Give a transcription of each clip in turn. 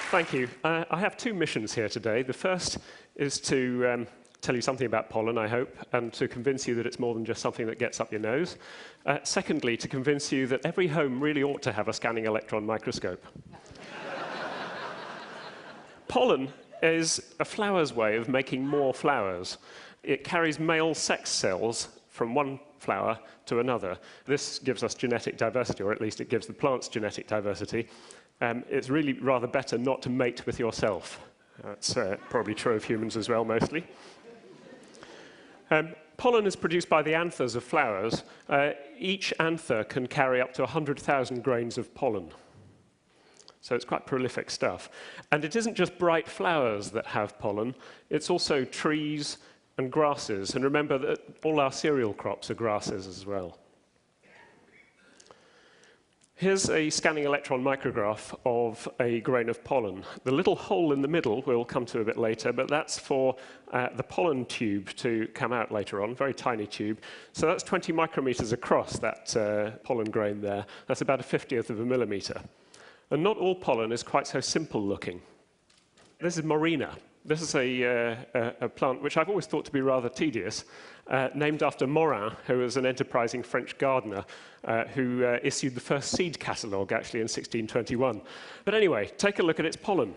Thank you. I have two missions here today. The first is to tell you something about pollen, I hope, and to convince you that it's more than just something that gets up your nose. Secondly, to convince you that every home really ought to have a scanning electron microscope. Pollen is a flower's way of making more flowers. It carries male sex cells from one flower to another. This gives us genetic diversity, or at least it gives the plants genetic diversity. It's really rather better not to mate with yourself. That's probably true of humans as well, mostly. Pollen is produced by the anthers of flowers. Each anther can carry up to 100,000 grains of pollen. So it's quite prolific stuff. And it isn't just bright flowers that have pollen, it's also trees and grasses. And remember that all our cereal crops are grasses as well. Here's a scanning electron micrograph of a grain of pollen. The little hole in the middle we'll come to a bit later, but that's for the pollen tube to come out later on, very tiny tube. So that's 20 micrometers across, that pollen grain there. That's about a 50th of a millimeter. And not all pollen is quite so simple looking. This is Morina. This is a plant which I've always thought to be rather tedious, named after Morin, who was an enterprising French gardener who issued the first seed catalogue, actually, in 1621. But anyway, take a look at its pollen.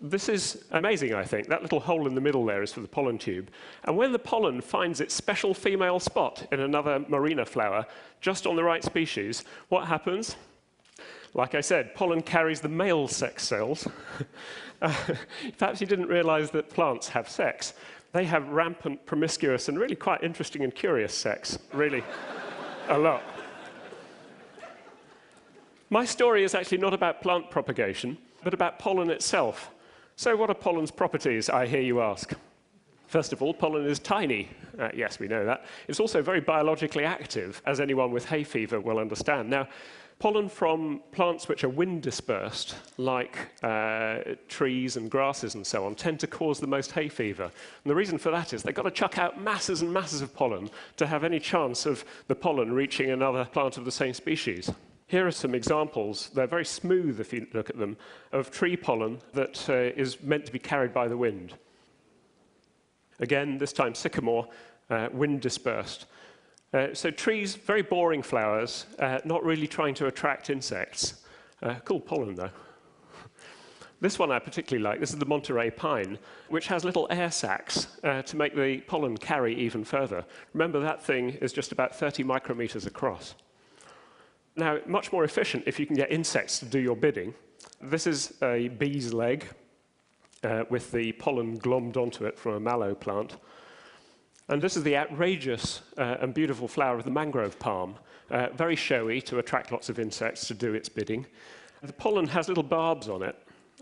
This is amazing, I think. That little hole in the middle there is for the pollen tube. And when the pollen finds its special female spot in another Morina flower, just on the right species, what happens? Like I said, pollen carries the male sex cells. Perhaps you didn't realize that plants have sex. They have rampant, promiscuous, and really quite interesting and curious sex. Really, a lot. My story is actually not about plant propagation, but about pollen itself. So what are pollen's properties, I hear you ask? First of all, pollen is tiny. Yes, we know that. It's also very biologically active, as anyone with hay fever will understand. Now, pollen from plants which are wind dispersed, like trees and grasses and so on, tend to cause the most hay fever. And the reason for that is they've got to chuck out masses and masses of pollen to have any chance of the pollen reaching another plant of the same species. Here are some examples. They're very smooth, if you look at them, of tree pollen that is meant to be carried by the wind. Again, this time sycamore, wind dispersed. So trees, very boring flowers, not really trying to attract insects. Cool pollen, though. This one I particularly like. This is the Monterey pine, which has little air sacs to make the pollen carry even further. Remember, that thing is just about 30 micrometers across. Now, much more efficient if you can get insects to do your bidding. This is a bee's leg with the pollen glommed onto it from a mallow plant. And this is the outrageous and beautiful flower of the mangrove palm, very showy to attract lots of insects to do its bidding. The pollen has little barbs on it,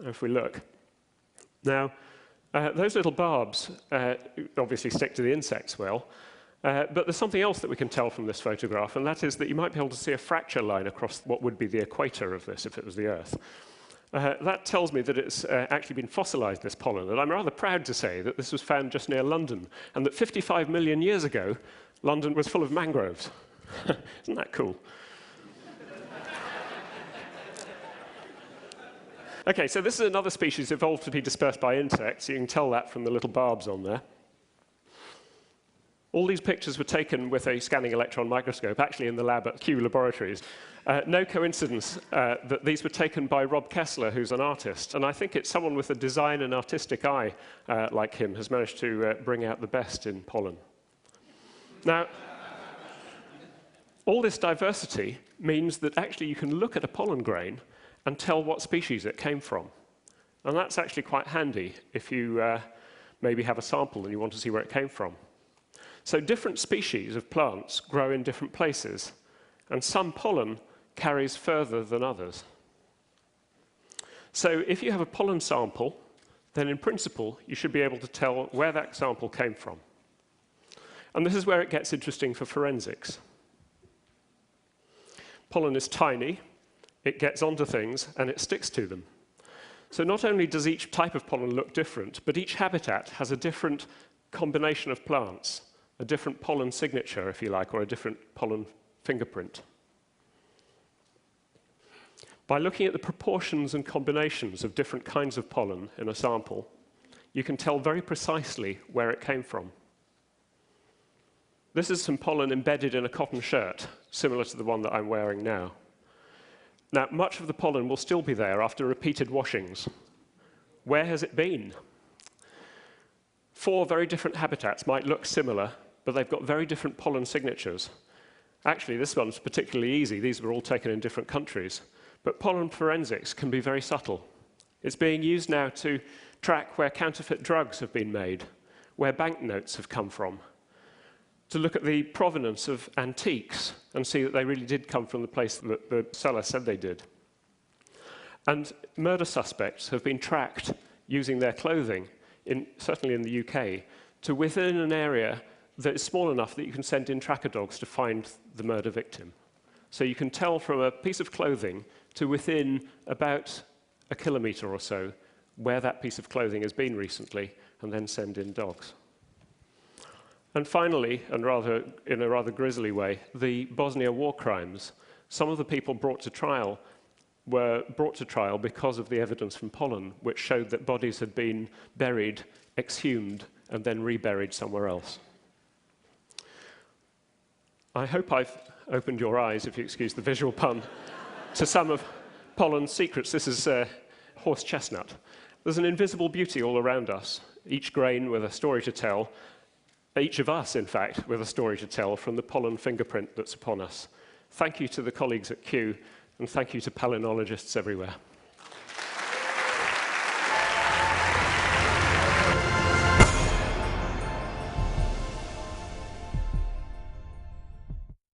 if we look. Now, those little barbs obviously stick to the insects well, but there's something else that we can tell from this photograph, and that is that you might be able to see a fracture line across what would be the equator of this if it was the Earth. That tells me that it's actually been fossilized, this pollen, and I'm rather proud to say that this was found just near London, and that 55 million years ago, London was full of mangroves. Isn't that cool? Okay, so this is another species evolved to be dispersed by insects. You can tell that from the little barbs on there. All these pictures were taken with a scanning electron microscope, actually in the lab at Kew Laboratories. No coincidence that these were taken by Rob Kessler, who's an artist. And I think it's someone with a design and artistic eye like him has managed to bring out the best in pollen. Now, all this diversity means that actually you can look at a pollen grain and tell what species it came from. And that's actually quite handy if you maybe have a sample and you want to see where it came from. So different species of plants grow in different places, and some pollen carries further than others. So if you have a pollen sample, then in principle, you should be able to tell where that sample came from. And this is where it gets interesting for forensics. Pollen is tiny, it gets onto things, and it sticks to them. So not only does each type of pollen look different, but each habitat has a different combination of plants, a different pollen signature, if you like, or a different pollen fingerprint. By looking at the proportions and combinations of different kinds of pollen in a sample, you can tell very precisely where it came from. This is some pollen embedded in a cotton shirt, similar to the one that I'm wearing now. Now, much of the pollen will still be there after repeated washings. Where has it been? 4 very different habitats might look similar, but they've got very different pollen signatures. Actually, this one's particularly easy. These were all taken in different countries. But pollen forensics can be very subtle. It's being used now to track where counterfeit drugs have been made, where banknotes have come from, to look at the provenance of antiques and see that they really did come from the place that the seller said they did. And murder suspects have been tracked using their clothing, certainly in the UK, to within an area that is small enough that you can send in tracker dogs to find the murder victim. So you can tell from a piece of clothing to within about a kilometre or so where that piece of clothing has been recently, and then send in dogs. And finally, and in a rather grisly way, the Bosnia war crimes. Some of the people brought to trial were brought to trial because of the evidence from pollen, which showed that bodies had been buried, exhumed, and then reburied somewhere else. I hope I've opened your eyes, if you excuse the visual pun, to some of pollen's secrets. This is horse chestnut. There's an invisible beauty all around us, each grain with a story to tell, each of us, in fact, with a story to tell from the pollen fingerprint that's upon us. Thank you to the colleagues at Kew, and thank you to pollinologists everywhere.